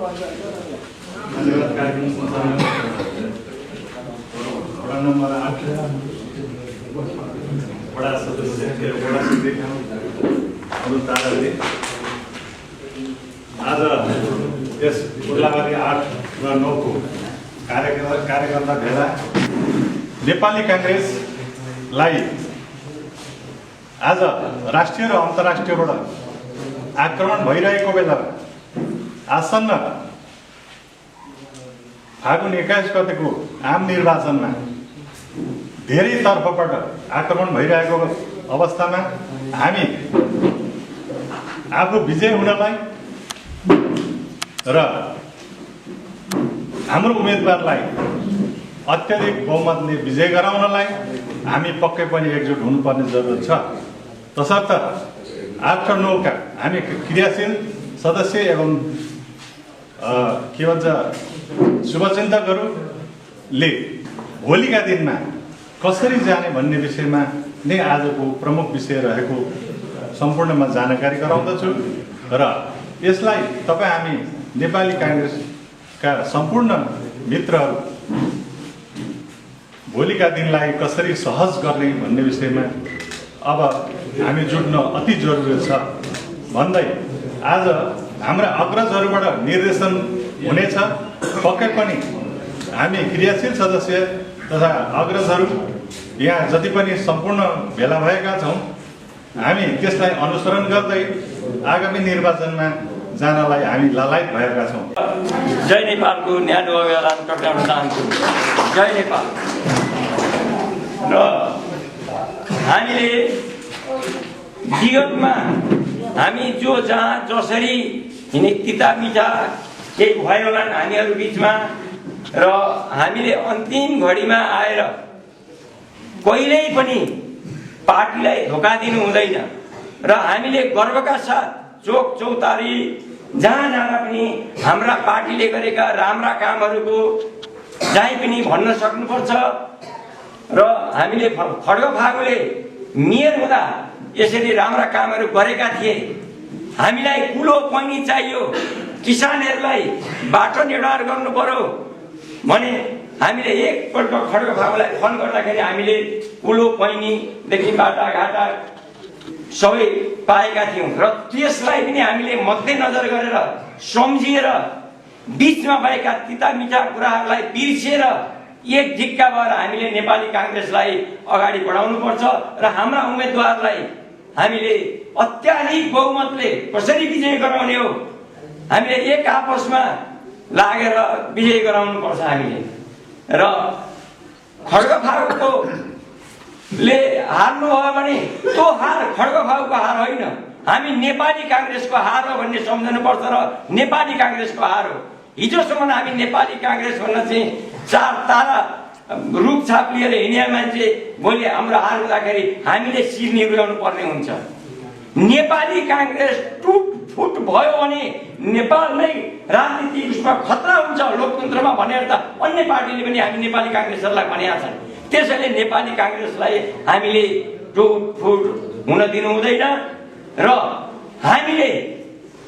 Number 8 बडा सदस्य आज यस उल्लाबारी 8 र 9 को कार्यकर्ता भेला नेपाली कांग्रेसलाई आज राष्ट्रिय र अन्तर्राष्ट्रियबाट आक्रमण भइरहेको बेला आसन्न फागुन 21 गतेको आम निर्वाचनमा धेरै तर्फबाट आक्रमण भइरहेको अवस्थामा हामी आफू विजय हुनलाई र हाम्रो उम्मेदवारलाई अत्यधिक बहुमतले विजय गराउनलाई हामी पक्कै पनि एकजुट हुनुपर्ने जरुरत छ। तसर्थ 8 र 9 का हामी क्रियाशील सदस्य एवं के भन्छ शुभचिन्तकहरूले भोलिका दिनमा कसरी जाने भन्ने विषयमा नै आजको प्रमुख विषय रहेको सम्पूर्णमा जानकारी गराउँदछु र यसलाई तपाईँ हामी नेपाली कांग्रेसका सम्पूर्ण मित्रहरू भोलिका दिनलाई कसरी सहज गर्ने भन्ने विषयमा अब हामी जुट्न अति जरुरी छ भन्दै आज हाम्रा अग्रजहरूबाट निर्देशन हुनेछ। पक्कै पनि हामी क्रियाशील सदस्य तथा अग्रजहरू यहाँ जति पनि सम्पूर्ण भेला भएका छौँ हामी त्यसलाई अनुसरण गर्दै आगामी निर्वाचनमा जानलाई हामी लालायत भएका छौँ। जय नेपालको न्यानो अभियान टक्राउन चाहन्छु। जय नेपाल। र हामीले विगतमा हामी जो जहाँ जसरी हिँडे तिता मिठा केही भयो होला हामीहरू बिचमा र हामीले अन्तिम घडीमा आएर कहिल्यै पनि पार्टीलाई धोका दिनु हुँदैन र हामीले गर्वका साथ चोक चौतारी जहाँ जाँदा पनि हाम्रा पार्टीले गरेका राम्रा कामहरूको जहीँ पनि भन्न सक्नुपर्छ र हामीले खड्ग फागुले मेयर हुँदा यसरी राम्रा कामहरू गरेका थिए। हामीलाई कुलो पनि चाहियो, किसानहरूलाई बाटो निर्माण गर्नु पर्यो भने हामीले एकपल्ट खड्ग फागुलाई फोन गर्दाखेरि हामीले कुलो पैनीदेखि बाटाघाटा सबै पाएका थियौँ र त्यसलाई पनि हामीले मध्यनजर गरेर सम्झिएर बीचमा भएका तिता मिठा कुराहरूलाई बिर्सेर एक ढिक्का भएर हामीले नेपाली कांग्रेसलाई अगाडि बढाउनु पर्छ र हाम्रा उम्मेदवारलाई हामीले अत्याधिक बहुमतले कसरी विजय गराउने हो हामीले एक आपसमा लागेर विजय गराउनु पर्छ हामीले। र खड्ग फागुको ले हार्नु भयो भने त्यो हार खड्ग फागुको हार होइन, हामी नेपाली कांग्रेसको हार हो भन्ने सम्झनु पर्छ र नेपाली कांग्रेसको हार हो। हिजोसम्म हामी नेपाली कांग्रेस भन्न चाहिँ 4 तारा रूपछाप लिएर हिँड्ने मान्छे भोलि हाम्रो हार हुँदाखेरि हामीले शिर निहुर्याउनु पर्ने हुन्छ। नेपाली कांग्रेस टुटफुट भयो भने नेपाल नै राजनीति उसमा खतरा हुन्छ लोकतन्त्रमा भनेर त अन्य पार्टीले पनि हामी नेपाली कांग्रेसहरूलाई भनेका छन्। त्यसैले नेपाली कांग्रेसलाई हामीले टुटफुट हुन दिनु हुँदैन र हामीले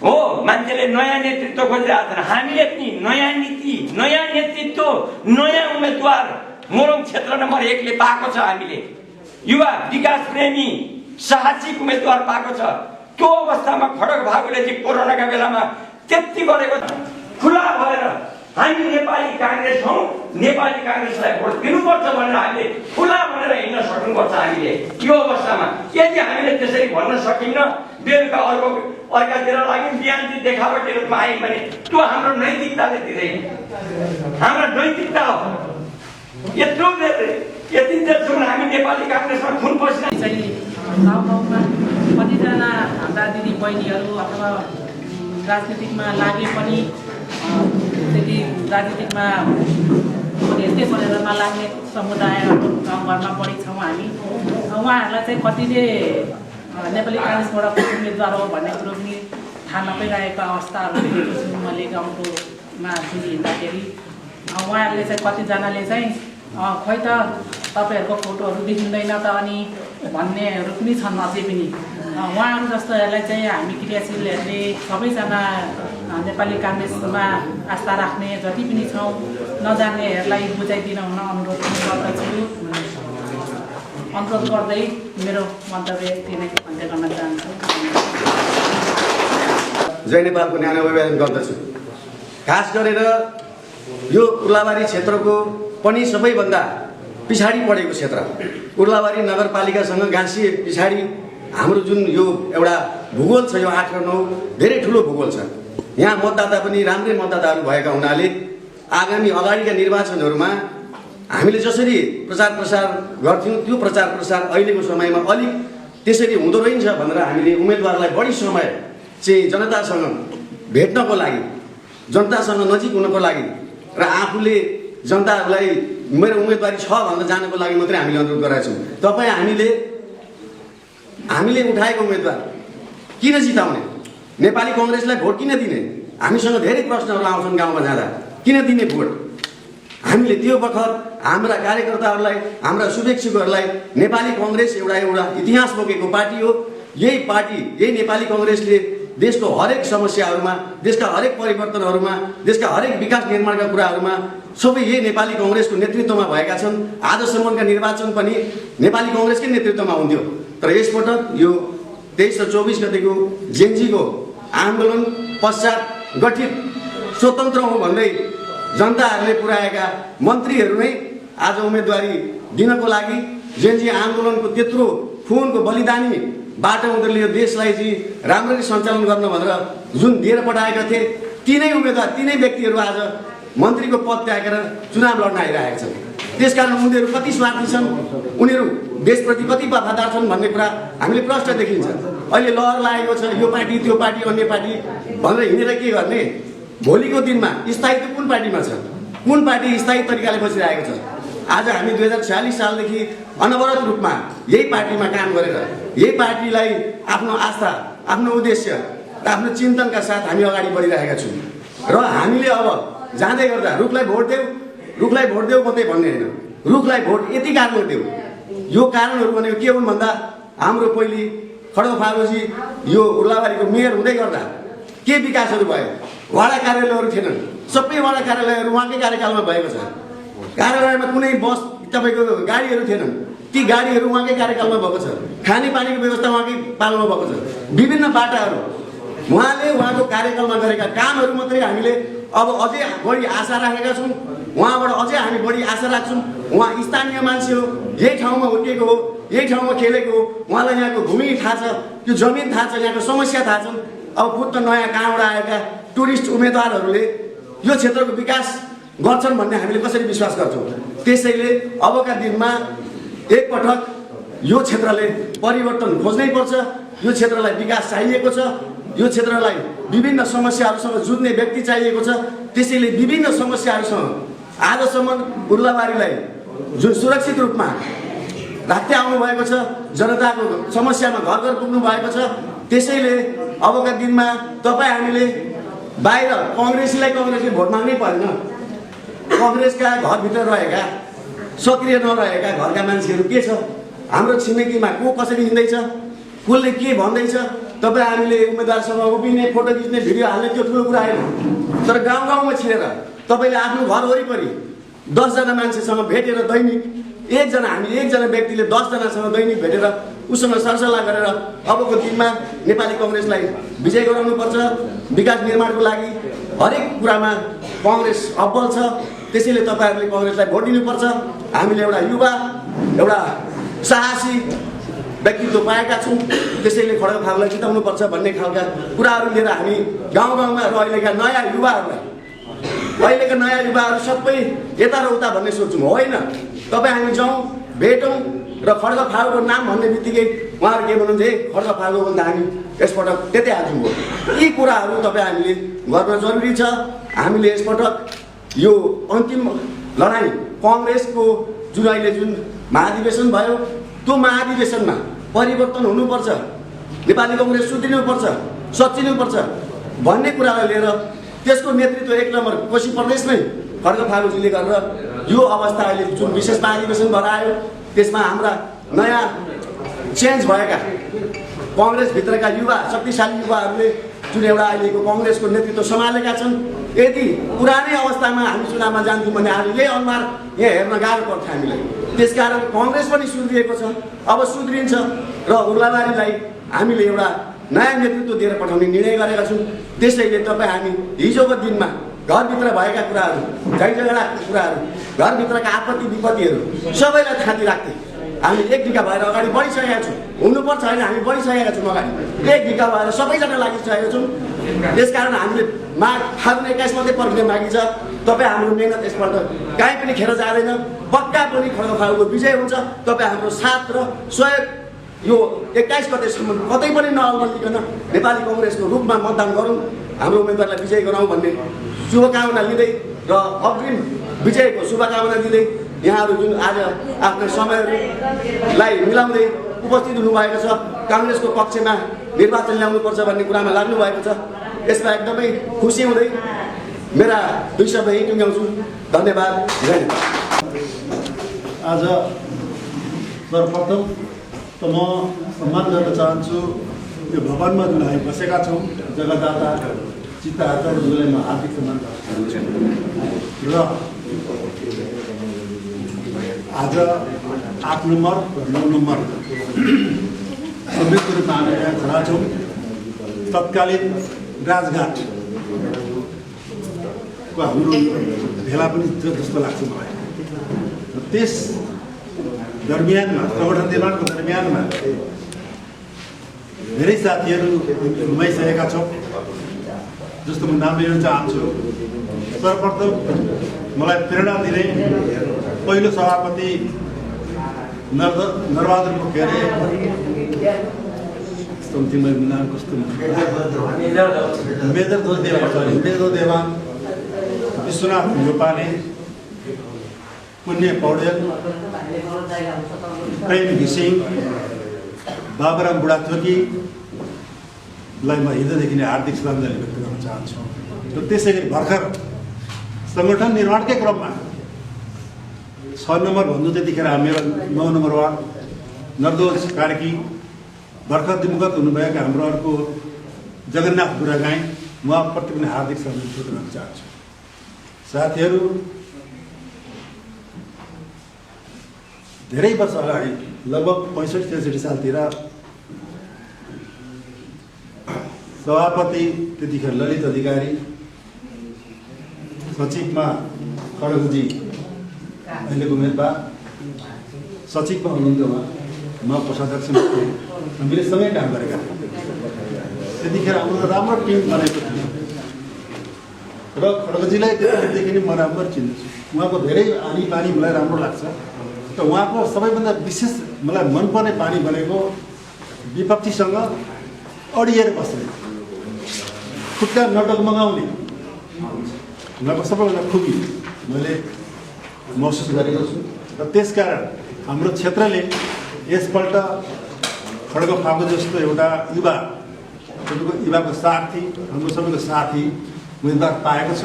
हो मान्छेले नयाँ नेतृत्व खोजिरहेका छन्, हामीले पनि नयाँ नीति नयाँ नेतृत्व नयाँ उम्मेदवार मोरङ क्षेत्र नम्बर 1 ले पाएको छ। हामीले युवा विकास प्रेमी साहसिक उम्मेदवार पाएको छ। त्यो अवस्थामा खड्ग फागुले चाहिँ कोरोनाका बेलामा त्यति गरेको खुला भएर हामी नेपाली कांग्रेस हौं, नेपाली कांग्रेसलाई भोट दिनुपर्छ भनेर हामीले खुला भनेर हिँड्न सक्नुपर्छ। हामीले यो अवस्थामा यदि हामीले त्यसरी भन्न सकिन्न बेलुका अर्कातिर लाग्यो बिहान देखावटी रूपमा आयौँ भने त्यो हाम्रो नैतिकताले दिँदैन, हाम्रो नैतिकता हो। यत्रो यति देशसम्म हामी नेपाली कांग्रेसमा खुन पसिना गाउँ गाउँमा कतिजना हाम्रा दिदी बहिनीहरू अथवा राजनीतिकमा लागे पनि त्यति राजनीतिकमा यस्तै गरेर नलाग्ने समुदायहरू गाउँघरमा बढी छौँ हामी। उहाँहरूलाई चाहिँ कतिले नेपाली कांग्रेसबाट उम्मेदवार हो भन्ने कुरो पनि थाहा नपाइरहेको अवस्थाहरू देखेको छु मैले गाउँकोमा हिँड्दाखेरि। उहाँहरूले चाहिँ कतिजनाले चाहिँ खै त तपाईँहरूको फोटोहरू देखिँदैन त अनि भन्नेहरू पनि छन् अझै पनि। उहाँहरू जस्तोहरूलाई चाहिँ हामी क्रियाशीलहरूले सबैजना नेपाली काङ्ग्रेसमा आस्था राख्ने जति पनि छौँ नजान्नेहरूलाई बुझाइदिन हुन अनुरोध गर्दछु। अनुरोध गर्दै मेरो मन्तव्य यति नै अन्त्य गर्न चाहन्छु। जय नेपालको न्यानो अभिवादन गर्दछु। खास गरेर यो उर्लाबारी क्षेत्रको पनि सबैभन्दा पछाडि परेको क्षेत्र उर्लाबारी नगरपालिकासँग गाँसिए पछाडि हाम्रो जुन यो एउटा भूगोल छ, यो 8 र 9 धेरै ठुलो भूगोल छ। यहाँ मतदाता पनि राम्रै मतदाताहरू भएका हुनाले आगामी अगाडिका निर्वाचनहरूमा हामीले जसरी प्रचार प्रसार गर्थ्यौँ त्यो प्रचार प्रसार अहिलेको समयमा अलिक त्यसरी हुँदो रहेछ भनेर हामीले उम्मेदवारलाई बढी समय चाहिँ जनतासँग भेट्नको लागि, जनतासँग नजिक हुनको लागि र आफूले जनताहरूलाई मेरो उम्मेदवारी छ भनेर जानको लागि मात्रै हामीले अनुरोध गरेका छौँ। तपाईँ हामीले उठाएको उम्मेदवार किन जिताउने, नेपाली काङ्ग्रेसलाई भोट किन दिने, हामीसँग धेरै प्रश्नहरू आउँछन् गाउँमा जाँदा। किन दिने भोट? हामीले त्यो बखत हाम्रा कार्यकर्ताहरूलाई, हाम्रा शुभेच्छुकहरूलाई नेपाली काङ्ग्रेस एउटा इतिहास बोकेको पार्टी हो। यही पार्टी, यही नेपाली काङ्ग्रेसले देशको हरेक समस्याहरूमा, देशका हरेक परिवर्तनहरूमा, देशका हरेक विकास निर्माणका कुराहरूमा सबै यही नेपाली काङ्ग्रेसको नेतृत्वमा भएका छन्। आजसम्मका निर्वाचन पनि नेपाली काङ्ग्रेसकै नेतृत्वमा हुन्थ्यो। तर यसपटक यो 23 र 24 गतेको जेनजीको आन्दोलन पश्चात गठित स्वतन्त्र हो भन्दै जनताहरूले पुर्याएका मन्त्रीहरू नै आज उम्मेदवारी दिनको लागि जेनजी आन्दोलनको त्यत्रो खुनको बलिदानी बाटो उनीहरूले यो देशलाई चाहिँ राम्ररी सञ्चालन गर्न भनेर जुन दिएर पठाएका थिए, तिनै उम्मेदवार, तिनै व्यक्तिहरू आज मन्त्रीको पद त्यागेर चुनाव लड्न आइरहेका छन्। त्यसकारण उनीहरू कति स्वार्थी छन्, उनीहरू देशप्रति कति वफादार छन् भन्ने कुरा हामीले प्रष्ट देखिन्छ। अहिले लहर लागेको छ, यो पार्टी त्यो पार्टी अन्य पार्टी भनेर हिँडेर के गर्ने? भोलिको दिनमा स्थायित्व कुन पार्टीमा छ, कुन पार्टी स्थायी तरिकाले बसिरहेको छ? आज हामी 2046 सालदेखि अनवरत रूपमा यही पार्टीमा काम गरेर यही पार्टीलाई आफ्नो आस्था, आफ्नो उद्देश्य र आफ्नो चिन्तनका साथ हामी अगाडि बढिरहेका छौँ। र हामीले अब जाँदै गर्दा रुखलाई भोट देऊ मात्रै भन्ने होइन, रुखलाई भोट यति कारणले देऊ। यो कारणहरू भनेको के हुन् भन्दा हाम्रो पहिले खड्ग फारूजी यो उर्लाबारीको मेयर हुँदै गर्दा के विकासहरू भयो? वडा कार्यालयहरू थिएनन्, सबै वडा कार्यालयहरू उहाँकै कार्यकालमा भएको छ। कार्यालयमा कुनै बस तपाईँको गाडीहरू थिएनन्, ती गाडीहरू उहाँकै कार्यकालमा भएको छ। खानेपानीको व्यवस्था उहाँकै पालोमा भएको छ। विभिन्न बाटाहरू उहाँले उहाँको कार्यकालमा गरेका कामहरू मात्रै हामीले अब अझै बढी आशा राखेका छौँ। उहाँबाट अझै हामी बढी आशा राख्छौँ। उहाँ स्थानीय मान्छे हो, यही ठाउँमा हुर्केको हो, यही ठाउँमा खेलेको हो। उहाँलाई यहाँको भूमि थाहा छ, त्यो जमिन थाहा छ, यहाँको समस्या थाहा छन्। अब फुत्त नयाँ कहाँबाट आएका टुरिस्ट उम्मेदवारहरूले यो क्षेत्रको विकास गर्छन् भन्ने हामीले कसरी विश्वास गर्छौँ? त्यसैले अबका दिनमा एकपटक यो क्षेत्रले परिवर्तन खोज्नै पर्छ। यो क्षेत्रलाई विकास चाहिएको छ। यो क्षेत्रलाई विभिन्न समस्याहरूसँग जुझ्ने व्यक्ति चाहिएको छ। त्यसैले विभिन्न समस्याहरूसँग आजसम्म उर्लाबारीलाई जुन सुरक्षित रूपमा राख्दै आउनु भएको छ, जनताको समस्यामा घर घर पुग्नु भएको छ। त्यसैले अबका दिनमा तपाईँ हामीले बाहिर काङ्ग्रेसले भोट माग्नै परेन। काङ्ग्रेसका घरभित्र रहेका सक्रिय नरहेका घरका मान्छेहरू के छ, हाम्रो छिमेकीमा को कसरी हिँड्दैछ, कसले के भन्दैछ, तपाईँ हामीले उम्मेदवारसँग उभिने, फोटो खिच्ने, भिडियो हाल्ने त्यो ठुलो कुरा होइन। तर गाउँ गाउँमा छिरेर तपाईँले आफ्नो घर वरिपरि 10 जना मान्छेसँग भेटेर दैनिक हामी एकजना व्यक्तिले 10 जनासँग दैनिक भेटेर उसँग सरसल्लाह गरेर अबको दिनमा नेपाली काङ्ग्रेसलाई विजय गराउनुपर्छ। विकास निर्माणको लागि हरेक कुरामा काङ्ग्रेस अब्बल छ। त्यसैले तपाईँहरूले काङ्ग्रेसलाई भोट दिनुपर्छ। हामीले एउटा युवा, एउटा साहसी व्यक्तित्व पाएका छौँ। त्यसैले खड्ग फारूलाई जिताउनुपर्छ भन्ने खालका कुराहरू लिएर हामी गाउँ गाउँमा र अहिलेका नयाँ युवाहरू सबै यता र उता भन्ने सोच्छौँ। होइन, तपाईँ हामी जाउँ, भेटौँ र खड्ग फारूको नाम भन्ने बित्तिकै उहाँहरू के भन्नुहुन्छ, खड्ग फारू भन्दा हामी यसपटक त्यतै हाल्छौँ। यी कुराहरू तपाईँ हामीले गर्न जरुरी छ। हामीले यसपटक यो अन्तिम लडाइँ काङ्ग्रेसको जुन महाधिवेशन भयो, त्यो महाधिवेशनमा परिवर्तन हुनुपर्छ, नेपाली काङ्ग्रेस सुध्रिनुपर्छ, सच्चिनुपर्छ भन्ने कुरालाई लिएर त्यसको नेतृत्व 1 नम्बर कोशी प्रदेशमै खड्ग फारूजीले गरेर यो अवस्था अहिले जुन विशेष महाधिवेशन भएर आयो, त्यसमा हाम्रा नयाँ चेन्ज भएका काङ्ग्रेसभित्रका युवा, शक्तिशाली युवाहरूले जुन एउटा अहिलेको कङ्ग्रेसको नेतृत्व सम्हालेका छन्। यदि पुरानै अवस्थामा हामी चुनावमा जान्थ्यौँ भने आज यही अनुहार यहाँ हेर्न गाह्रो पर्थ्यो हामीलाई। त्यसकारण कङ्ग्रेस पनि सुध्रिएको छ, अब सुध्रिन्छ र उर्लाबारीलाई हामीले एउटा नयाँ नेतृत्व दिएर पठाउने निर्णय गरेका छौँ। त्यसैले तपाईँ हामी हिजोको दिनमा घरभित्र भएका कुराहरू, झै झगडाका कुराहरू, घरभित्रका आपत्ति विपत्तिहरू सबैलाई थाँती राख्दै हामी एक ढिका भएर अगाडि बढिसकेका छौँ। हुनुपर्छ होइन, हामी बढिसकेका छौँ अगाडि, एक ढिका भएर सबैजना लागिसकेका छौँ। त्यसकारण हामीले फागुन 21 मात्रै पर्खिने बाँकी छ। तपाईँ हाम्रो मेहनत यसपल्ट कहीँ पनि खेर जाँदैन। पक्का पनि खड्गफागुको विजय हुन्छ। तपाईँ हाम्रो साथ र सहयोग यो 21 गतेसम्म कतै पनि नअल्मलिकन नेपाली कङ्ग्रेसको रूपमा मतदान गरौँ, हाम्रो उम्मेदवारलाई विजय गराउँ भन्ने शुभकामना लिँदै र अग्रिम विजयको शुभकामना दिँदै यहाँहरू जुन आज आफ्ना समयहरूलाई मिलाउँदै उपस्थित हुनुभएको छ, काङ्ग्रेसको पक्षमा निर्वाचन ल्याउनुपर्छ भन्ने कुरामा लाग्नुभएको छ, यसमा एकदमै खुसी हुँदै मेरा 2 शब्द यही टुङ्ग्याउँछु। धन्यवाद, जय नेपाल। आज सर्वप्रथम त म सम्मान गर्न चाहन्छु यो भवनमा जुन हामी बसेका छौँ जगदाता चित्त आचार्यज्यूलाई म हार्दिक सम्मान गर्न चाहन्छु। र आज 8 नम्बर र 9 नम्बर संयुक्त रूपमा हामी यहाँ खडा छौँ। तत्कालीन राजघाटको हाम्रो भेला पनि जस्तो लाग्छ मलाई। त्यस दरमियानमा संगठन निर्माणको दरमियानमा धेरै साथीहरू गुमाइसकेका छौँ, जस्तो म नाम लिन चाहन्छु। सर्वप्रथम मलाई प्रेरणा दिने पहिलो सभापति नरबहादुर पोखरे, नाम कस्तो मेजर देवान, विश्वनाथ गोपाले, पुण्य पौडेल, प्रेम घिसिङ, बाबुराम बुढाथोकीलाई म हिजोदेखि नै हार्दिक श्रद्धाञ्जली व्यक्त गर्न चाहन्छु। र त्यसै गरी भर्खर सङ्गठन निर्माणकै क्रममा 6 नम्बर भन्नु त्यतिखेर मेरो 9 नम्बर वार्ड नरदोज कार्की, भर्खर दिवंगत हुनुभएका हाम्रो अर्को जगन्नाथ बुढागाई, उहाँप्रति पनि हार्दिक श्रद्धाञ्जली व्यक्त गर्न चाहन्छु। साथीहरू, धेरै वर्ष अगाडि लगभग 65-63 सालतिर सभापति त्यतिखेर ललित अधिकारी, सचिवमा खड्गजी अहिलेको उम्मेदवार, सचिवमा हुनुहुन्थ्यो उहाँ, म कोषाध्यक्षमा थिएँ, हामीले सँगै काम गरेका थियौँ। त्यतिखेर हाम्रो राम्रो टिम बनेको थियो र खड्गजीलाई त्यतिदेखि नै म राम्रो चिन्छु। उहाँको धेरै आनी पानी मलाई राम्रो लाग्छ। त उहाँको सबैभन्दा विशेष मलाई मनपर्ने बानी भनेको विपक्षीसँग अडिएर बस्ने, खुट्टा नडगमगाउने उहाँको सबैभन्दा खुबी मैले महसुस गरेको छु। र त्यसकारण हाम्रो क्षेत्रले यसपल्ट खड्गफागु जस्तो एउटा युवाको साथी, हाम्रो सबैको साथी उम्मेदवार पाएको छ।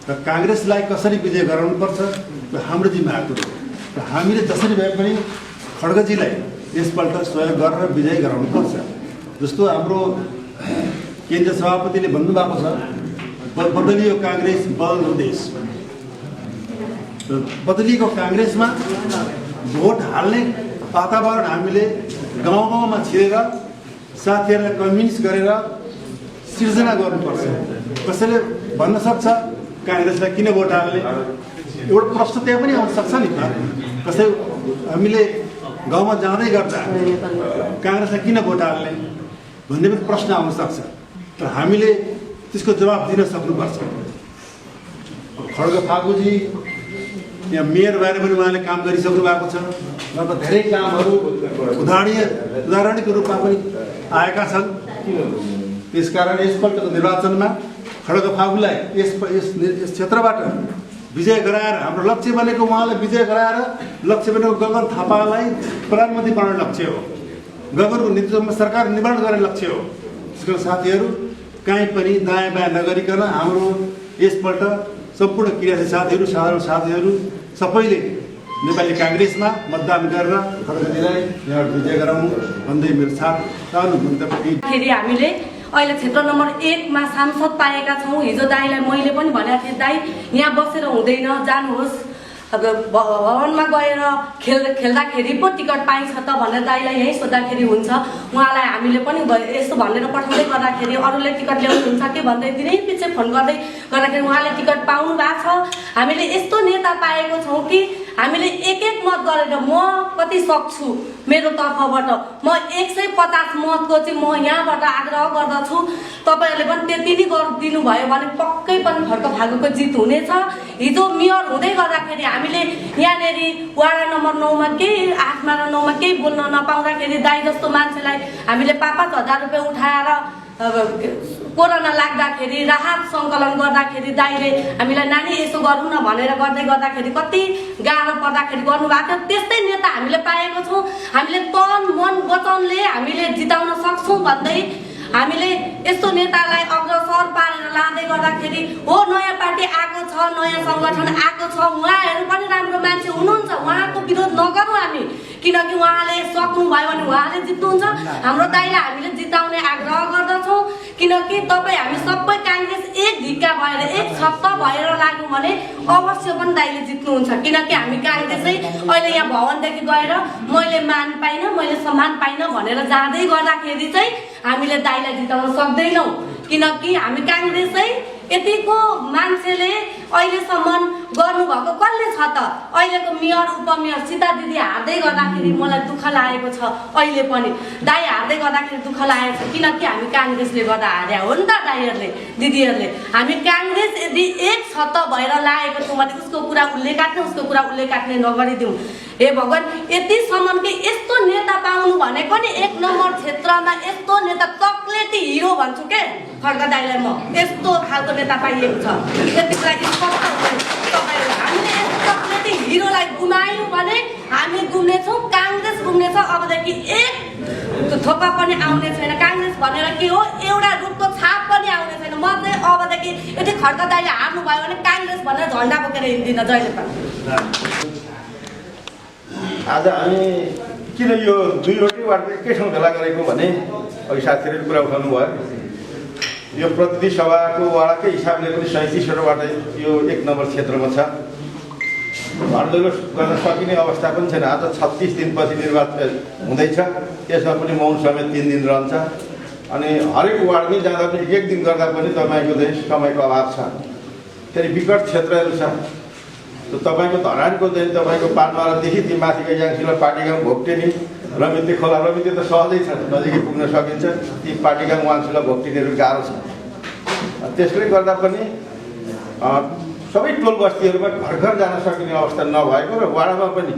र काङ्ग्रेसलाई कसरी विजय गराउनुपर्छ हाम्रो जिम्मा आएको छ। र हामीले जसरी भए पनि खड्गजीलाई यसपल्ट सहयोग गरेर विजय गराउनुपर्छ। जस्तो हाम्रो केन्द्रीय सभापतिले भन्नुभएको छ, बदलियो काङ्ग्रेस बदल्दो देश। बदलिएको काङ्ग्रेसमा भोट हाल्ने वातावरण हामीले गाउँ गाउँमा छिरेर साथीहरूलाई कन्भिन्स गरेर सिर्जना गर्नुपर्छ। कसैले भन्न सक्छ काङ्ग्रेसलाई किन भोट हाल्ने, एउटा प्रश्न त्यहाँ पनि आउन सक्छ नि त। कसै हामीले गाउँमा जाँदै गर्दा काङ्ग्रेसलाई किन भोट हाल्ने भन्ने पनि प्रश्न आउन सक्छ। तर हामीले त्यसको जवाब दिन सक्नुपर्छ। खड्गफागुजी यहाँ मेयर भएर पनि उहाँले काम गरिसक्नु भएको छ। उहाँको धेरै कामहरू उदाहरणको रूपमा पनि आएका छन्। त्यसकारण यसपल्टको निर्वाचनमा खड्गफागुलाई यस क्षेत्रबाट विजय गराएर हाम्रो लक्ष्य भनेको उहाँलाई विजय गराएर लक्ष्य भनेको गगन थापालाई प्रधानमन्त्री बनाउने लक्ष्य हो। गगनको नेतृत्वमा सरकार निर्माण गर्ने लक्ष्य हो। त्यसको साथीहरू कहीँ पनि दायाँ बायाँ नगरिकन हाम्रो यसपल्ट सम्पूर्ण क्रियाशील साथीहरू, साधारण साथीहरू सबैले नेपाली काङ्ग्रेसमा मतदान गरेर खड्गजीलाई यहाँ विजय गराउनु भन्दै मेरो साथ सानो मन्तव्य। हामीले अहिले क्षेत्र नम्बर 1 मा सांसद पाएका छौँ। हिजो दाइलाई मैले पनि भनेको थिएँ, दाइ यहाँ बसेर हुँदैन, जानुहोस् अब भवनमा गएर खेल्दाखेरि पो टिकट पाइन्छ त भनेर दाइलाई यहीँ सोद्धाखेरि हुन्छ। उहाँलाई हामीले पनि यस्तो भनेर पठाउँदै गर्दाखेरि अरूले टिकट ल्याउनुहुन्छ कि भन्दै दिनै पछि फोन गर्दाखेरि उहाँले टिकट पाउनु भएको छ। हामीले यस्तो नेता पाएको छौँ कि हामीले एक मत गरेर म कति सक्छु मेरो तर्फबाट म 150 मतको चाहिँ म यहाँबाट आग्रह गर्दछु। तपाईँहरूले पनि त्यति नै गरिदिनु भयो भने पक्कै पनि खड्का फागुको जित हुनेछ। हिजो मेयर हुँदै गर्दाखेरि हामीले यहाँनिर वाडा नम्बर 9 मा केही 8 मा र 9 मा केही बोल्न नपाउँदाखेरि दाइ जस्तो मान्छेलाई हामीले 5,000 रुपियाँ उठाएर कोरोना लाग्दाखेरि राहत सङ्कलन गर्दाखेरि दाइले हामीलाई नानी यसो गर्नु न भनेर गर्दाखेरि कति गाह्रो पर्दाखेरि गर्नुभएको थियो। त्यस्तै नेता हामीले पाएको छौँ। हामीले तन मन वचनले हामीले जिताउन सक्छौँ भन्दै हामीले यस्तो नेतालाई अग्रसर पारेर लाँदै गर्दाखेरि हो नयाँ पार्टी आएको छ, नयाँ सङ्गठन आएको छ, उहाँहरू पनि राम्रो मान्छे हुनुहुन्छ, उहाँको विरोध नगरौँ हामी, किनकि उहाँले सक्नुभयो भने उहाँले जित्नुहुन्छ। हाम्रो दाइलाई हामीले जिताउने आग्रह गर्दछौँ, किनकि तपाईँ हामी सबै काङ्ग्रेस एक ढिक्का भएर एक छत्त भएर लाग्यौँ भने अवश्य पनि दाइले जित्नुहुन्छ। किनकि हामी काङ्ग्रेसै अहिले यहाँ भवनदेखि गएर मैले मान पाइनँ, मैले सम्मान पाइनँ भनेर जाँदै गर्दाखेरि चाहिँ हामीले दाइलाई जिताउन सक्दैनौँ। किनकि हामी काङ्ग्रेसै यतिको मान्छेले अहिलेसम्म गर्नुभएको कसले छ त? अहिलेको मेयर उपमेयर सीता दिदी हार्दै गर्दाखेरि मलाई दुःख लागेको छ। अहिले पनि दाइ हार्दै गर्दाखेरि दुःख लागेको छ, किनकि हामी काङ्ग्रेसले गर्दा हार्या हो नि त दाइहरूले दिदीहरूले। हामी काङ्ग्रेस यदि एक छत्त भएर लागेको छौँ भने उसको कुरा उसले काट्ने, उसको कुरा उसले काट्ने नगरिदिउँ। हे भगवान्, यतिसम्म कि यस्तो नेता पाउनु भनेको नि 1 नम्बर क्षेत्रमा यस्तो नेता चक्लेटी हिरो भन्छु के खड्का दाइलाई म, यस्तो खालको नेता पाइएको छ। त्यति कुरा स्पष्ट तपाईँहरू हामीले यस्तो चक्लेटी हिरोलाई गुमायौँ भने हामी गुम्नेछौँ, काङ्ग्रेस गुम्नेछ। अबदेखि एक थोपा पनि आउने छैन। काङ्ग्रेस भनेर के हो, एउटा रुखको छाप पनि आउने छैन। म चाहिँ अबदेखि यदि खड्का दाइले हार्नु भयो भने काङ्ग्रेस भनेर झन्डा बोकेर हिँड्दिनँ जहिले पनि। आज हामी किन यो 2वटै वार्ड एकै ठाउँ भेला गरेको भने अघि साथीहरूले कुरा उठाउनु भयो। यो प्रतिनिधि सभाको वाडाकै हिसाबले पनि 37वटा यो 1 नम्बर क्षेत्रमा छ। हडजोड गर्न सकिने अवस्था पनि छैन। आज 36 दिनपछि निर्वाचन हुँदैछ, त्यसमा पनि मौन समेत 3 दिन रहन्छ। अनि हरेक वार्डमै जाँदा पनि 1 दिन गर्दा पनि तपाईँको चाहिँ समयको अभाव छ। फेरि विकट क्षेत्रहरू छ। तपाईँको धरानको चाहिँ तपाईँको पानमारादेखि ती माथिको याङसिला पाटीगाउँ भोक्टेनी रमिते खोला, रमिते त सहजै छ, नजिकै पुग्न सकिन्छ। ती पाटीगाउँ वाङसिला भोक्टेनीहरू गाह्रो छ। त्यसले गर्दा पनि सबै टोल बस्तीहरूमा घर घर जान सकिने अवस्था नभएको र वाडामा पनि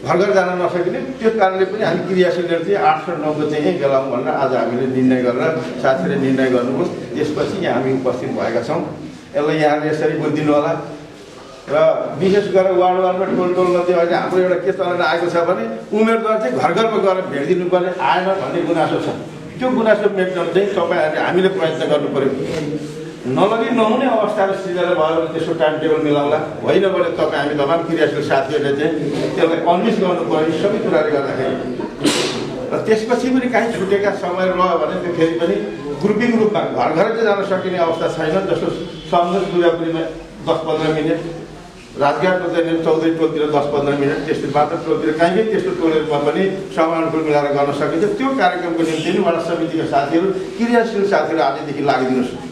घर घर जान नसकिने, त्यो कारणले पनि हामी क्रियाशीलहरू चाहिँ 8 र 9 को चाहिँ यहीँ गलाउँ भनेर आज हामीले निर्णय गरेर साथीहरूले निर्णय गर्नुभयो। त्यसपछि यहाँ हामी उपस्थित भएका छौँ। यसलाई यहाँले यसरी बुझिदिनु होला। र विशेष गरेर वार्डमा टोलमा चाहिँ अहिले हाम्रो एउटा के चलन आएको छ भने उम्मेदवार चाहिँ घर घरमा गएर भेटिदिनु पर्ने आएन भन्ने गुनासो छ। त्यो गुनासो मेट्न चाहिँ तपाईँहरूले हामीले प्रयत्न गर्नु पऱ्यो। नलगी नहुने अवस्थाहरू सृजना भयो भने त्यसको टाइम टेबल मिलाउला, होइन भने तपाईँ हामी तमाम क्रियाशील साथीहरूले चाहिँ त्यसलाई कन्भिन्स गर्नु पऱ्यो यी सबै कुराले गर्दाखेरि। र त्यसपछि पनि काहीँ छुटेका समय रह्यो भने त्यो फेरि पनि ग्रुपिङ रूपमा घर घर चाहिँ जान सकिने अवस्था छैन। जस्तो सन्दर्भ दुर्गापुरीमा 10-15 मिनट, राजघाटको चाहिँ 14 टोलतिर 10-15 मिनट, त्यस्तो मात्र टोलतिर कहीँ त्यस्तो टोलहरूमा पनि समानुकूल मिलाएर गर्न सकिन्छ। त्यो कार्यक्रमको निम्ति नै वडा समितिका साथीहरू क्रियाशील साथीहरू आजदेखि लागिदिनुहोस्।